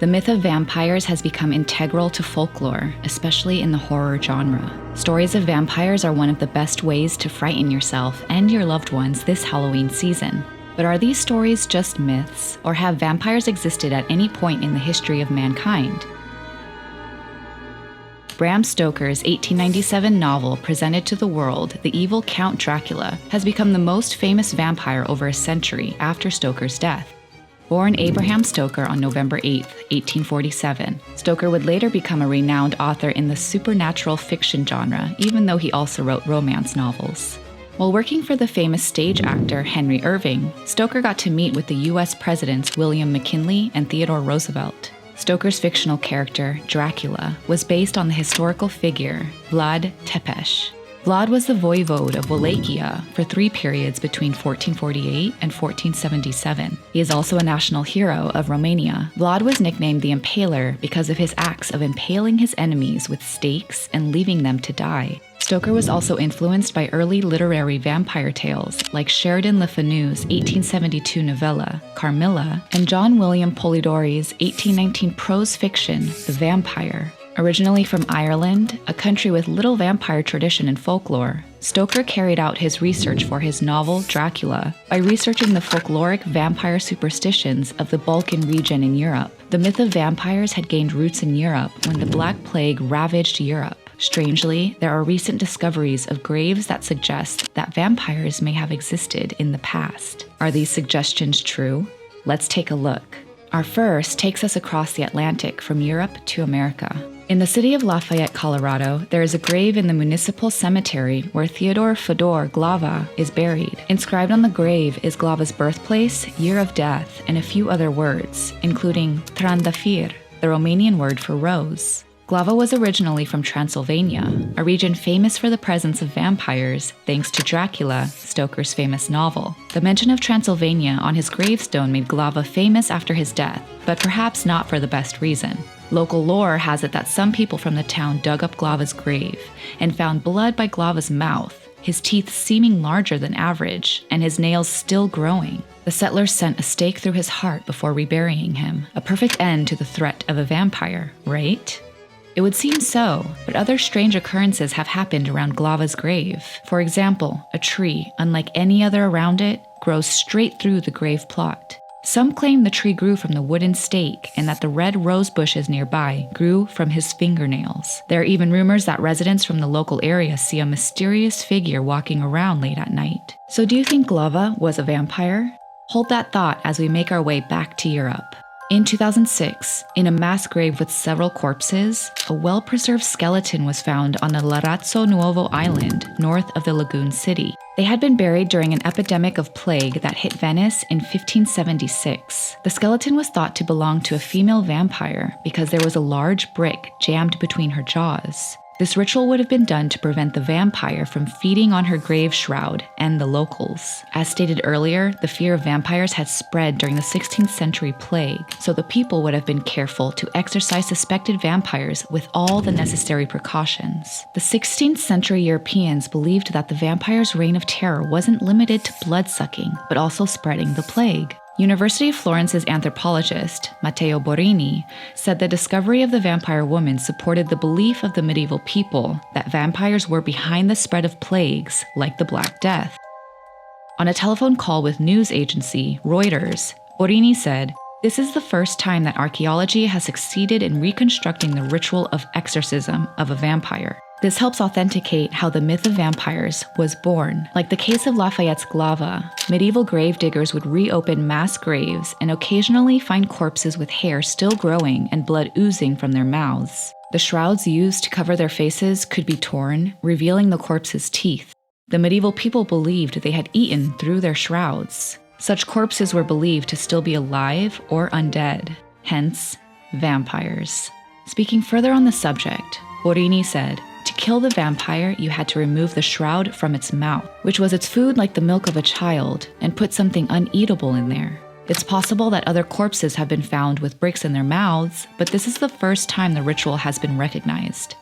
The myth of vampires has become integral to folklore, especially in the horror genre. Stories of vampires are one of the best ways to frighten yourself and your loved ones this Halloween season. But are these stories just myths, or have vampires existed at any point in the history of mankind? Bram Stoker's 1897 novel presented to the world the evil Count Dracula has become the most famous vampire over a century after Stoker's death. Born Abraham Stoker on November 8, 1847, Stoker would later become a renowned author in the supernatural fiction genre, even though he also wrote romance novels. While working for the famous stage actor Henry Irving, Stoker got to meet with the US presidents William McKinley and Theodore Roosevelt. Stoker's fictional character, Dracula, was based on the historical figure Vlad Tepes. Vlad was the voivode of Wallachia for 3 periods between 1448 and 1477. He is also a national hero of Romania. Vlad was nicknamed the Impaler because of his acts of impaling his enemies with stakes and leaving them to die. Stoker was also influenced by early literary vampire tales like Sheridan Le Fanu's 1872 novella, Carmilla, and John William Polidori's 1819 prose fiction, The Vampire. Originally from Ireland, a country with little vampire tradition and folklore, Stoker carried out his research for his novel Dracula by researching the folkloric vampire superstitions of the Balkan region in Europe. The myth of vampires had gained roots in Europe when the Black Plague ravaged Europe. Strangely, there are recent discoveries of graves that suggest that vampires may have existed in the past. Are these suggestions true? Let's take a look. Our first takes us across the Atlantic from Europe to America. In the city of Lafayette, Colorado, there is a grave in the municipal cemetery where Theodore Fodor Glava is buried. Inscribed on the grave is Glava's birthplace, year of death, and a few other words, including Trandafir, the Romanian word for rose. Glava was originally from Transylvania, a region famous for the presence of vampires, thanks to Dracula, Stoker's famous novel. The mention of Transylvania on his gravestone made Glava famous after his death, but perhaps not for the best reason. Local lore has it that some people from the town dug up Glava's grave and found blood by Glava's mouth, his teeth seeming larger than average, and his nails still growing. The settlers sent a stake through his heart before reburying him, a perfect end to the threat of a vampire, right? It would seem so, but other strange occurrences have happened around Glava's grave. For example, a tree, unlike any other around it, grows straight through the grave plot. Some claim the tree grew from the wooden stake and that the red rose bushes nearby grew from his fingernails. There are even rumors that residents from the local area see a mysterious figure walking around late at night. So do you think Glava was a vampire? Hold that thought as we make our way back to Europe. In 2006, in a mass grave with several corpses, a well-preserved skeleton was found on the Larazzo Nuovo Island, north of the lagoon city. They had been buried during an epidemic of plague that hit Venice in 1576. The skeleton was thought to belong to a female vampire because there was a large brick jammed between her jaws. This ritual would have been done to prevent the vampire from feeding on her grave shroud and the locals. As stated earlier, the fear of vampires had spread during the 16th century plague, so the people would have been careful to exorcise suspected vampires with all the necessary precautions. The 16th century Europeans believed that the vampire's reign of terror wasn't limited to blood-sucking, but also spreading the plague. University of Florence's anthropologist, Matteo Borini, said the discovery of the vampire woman supported the belief of the medieval people that vampires were behind the spread of plagues like the Black Death. On a telephone call with news agency Reuters, Borini said, "This is the first time that archaeology has succeeded in reconstructing the ritual of exorcism of a vampire. This helps authenticate how the myth of vampires was born. Like the case of Lafayette's Glava, medieval grave diggers would reopen mass graves and occasionally find corpses with hair still growing and blood oozing from their mouths. The shrouds used to cover their faces could be torn, revealing the corpse's teeth. The medieval people believed they had eaten through their shrouds. Such corpses were believed to still be alive or undead, hence, vampires." Speaking further on the subject, Borini said, "To kill the vampire, you had to remove the shroud from its mouth, which was its food like the milk of a child, and put something uneatable in there. It's possible that other corpses have been found with bricks in their mouths, but this is the first time the ritual has been recognized."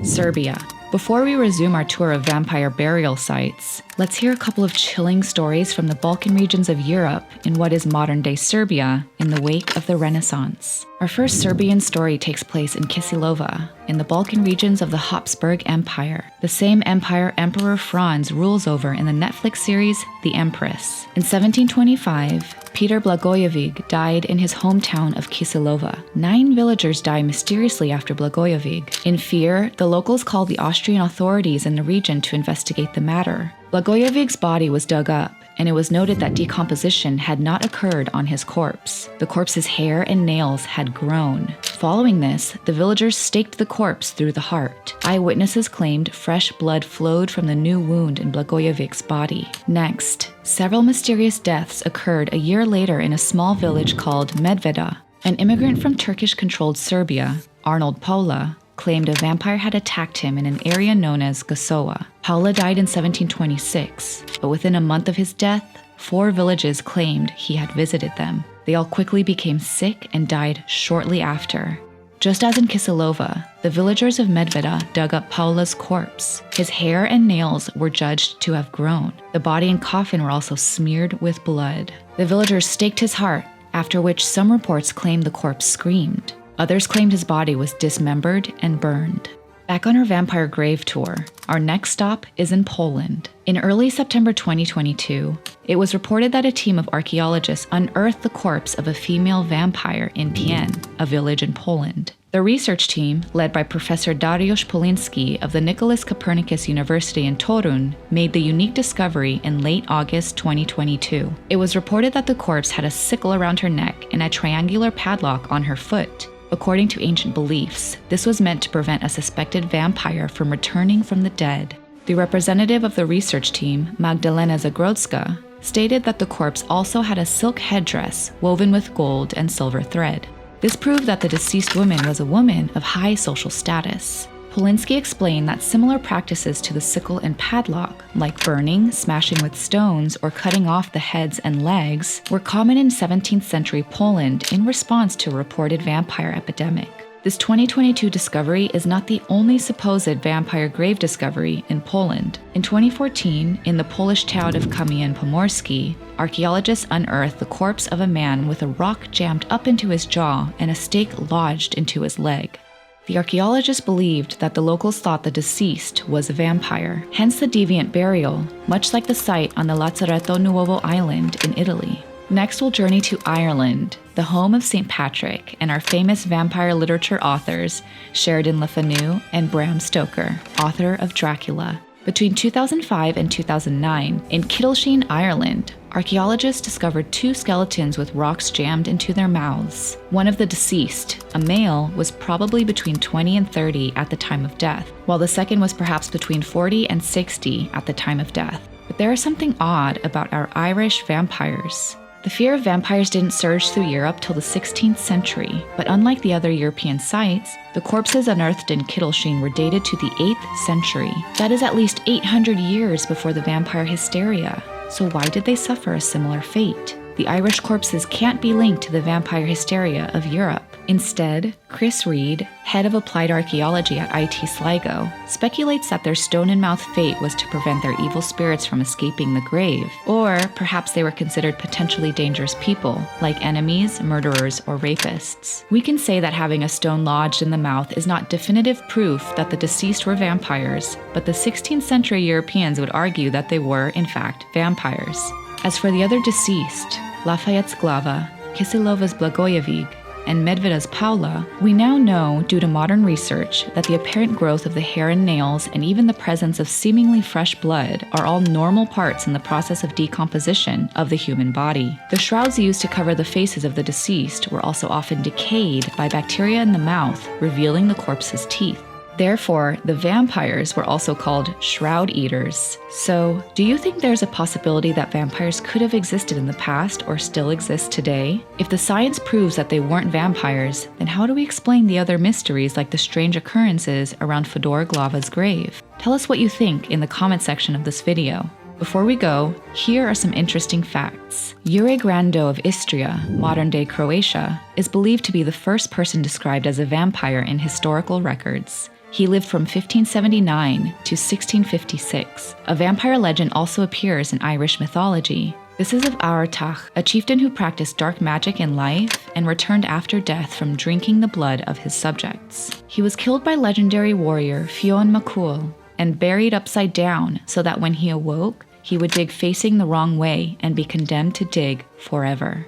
Serbia. Before we resume our tour of vampire burial sites, let's hear a couple of chilling stories from the Balkan regions of Europe in what is modern-day Serbia in the wake of the Renaissance. Our first Serbian story takes place in Kisilova, in the Balkan regions of the Habsburg Empire, the same empire Emperor Franz rules over in the Netflix series The Empress. In 1725, Peter Blagojevich died in his hometown of Kisilova. 9 villagers die mysteriously after Blagojevich. In fear, the locals called the Austrian authorities in the region to investigate the matter. Blagojevich's body was dug up, and it was noted that decomposition had not occurred on his corpse. The corpse's hair and nails had grown. Following this, the villagers staked the corpse through the heart. Eyewitnesses claimed fresh blood flowed from the new wound in Blagojevich's body. Next, several mysterious deaths occurred a year later in a small village called Medveda. An immigrant from Turkish-controlled Serbia, Arnold Paula, claimed a vampire had attacked him in an area known as Gasoa. Paula died in 1726, but within a month of his death, 4 villages claimed he had visited them. They all quickly became sick and died shortly after. Just as in Kisilova, the villagers of Medveda dug up Paula's corpse. His hair and nails were judged to have grown. The body and coffin were also smeared with blood. The villagers staked his heart, after which some reports claimed the corpse screamed. Others claimed his body was dismembered and burned. Back on our vampire grave tour, our next stop is in Poland. In early September 2022, it was reported that a team of archaeologists unearthed the corpse of a female vampire in Pien, a village in Poland. The research team, led by Professor Dariusz Poliński of the Nicholas Copernicus University in Torun, made the unique discovery in late August 2022. It was reported that the corpse had a sickle around her neck and a triangular padlock on her foot. According to ancient beliefs, this was meant to prevent a suspected vampire from returning from the dead. The representative of the research team, Magdalena Zagrodska, stated that the corpse also had a silk headdress woven with gold and silver thread. This proved that the deceased woman was a woman of high social status. Poliński explained that similar practices to the sickle and padlock, like burning, smashing with stones, or cutting off the heads and legs, were common in 17th century Poland in response to a reported vampire epidemic. This 2022 discovery is not the only supposed vampire grave discovery in Poland. In 2014, in the Polish town of Kamień Pomorski, archaeologists unearthed the corpse of a man with a rock jammed up into his jaw and a stake lodged into his leg. The archaeologists believed that the locals thought the deceased was a vampire, hence the deviant burial, much like the site on the Lazzaretto Nuovo Island in Italy. Next, we'll journey to Ireland, the home of St. Patrick and our famous vampire literature authors, Sheridan Le Fanu and Bram Stoker, author of Dracula. Between 2005 and 2009, in Kittlesheen, Ireland, archaeologists discovered 2 skeletons with rocks jammed into their mouths. One of the deceased, a male, was probably between 20 and 30 at the time of death, while the second was perhaps between 40 and 60 at the time of death. But there is something odd about our Irish vampires. The fear of vampires didn't surge through Europe till the 16th century, but unlike the other European sites, the corpses unearthed in Kittlesheen were dated to the 8th century. That is at least 800 years before the vampire hysteria. So why did they suffer a similar fate? The Irish corpses can't be linked to the vampire hysteria of Europe. Instead, Chris Reed, head of applied archaeology at IT Sligo, speculates that their stone-in-mouth fate was to prevent their evil spirits from escaping the grave, or perhaps they were considered potentially dangerous people, like enemies, murderers, or rapists. We can say that having a stone lodged in the mouth is not definitive proof that the deceased were vampires, but the 16th century Europeans would argue that they were, in fact, vampires. As for the other deceased, Lafayette's Glava, Kisilova's Blagojevich, and Medveda's Paula, we now know, due to modern research, that the apparent growth of the hair and nails and even the presence of seemingly fresh blood are all normal parts in the process of decomposition of the human body. The shrouds used to cover the faces of the deceased were also often decayed by bacteria in the mouth, revealing the corpse's teeth. Therefore, the vampires were also called shroud eaters. So, do you think there's a possibility that vampires could have existed in the past or still exist today? If the science proves that they weren't vampires, then how do we explain the other mysteries like the strange occurrences around Fedor Glava's grave? Tell us what you think in the comment section of this video. Before we go, here are some interesting facts. Jure Grando of Istria, modern-day Croatia, is believed to be the first person described as a vampire in historical records. He lived from 1579 to 1656. A vampire legend also appears in Irish mythology. This is of Aratach, a chieftain who practiced dark magic in life and returned after death from drinking the blood of his subjects. He was killed by legendary warrior Fionn MacCool and buried upside down so that when he awoke, he would dig facing the wrong way and be condemned to dig forever.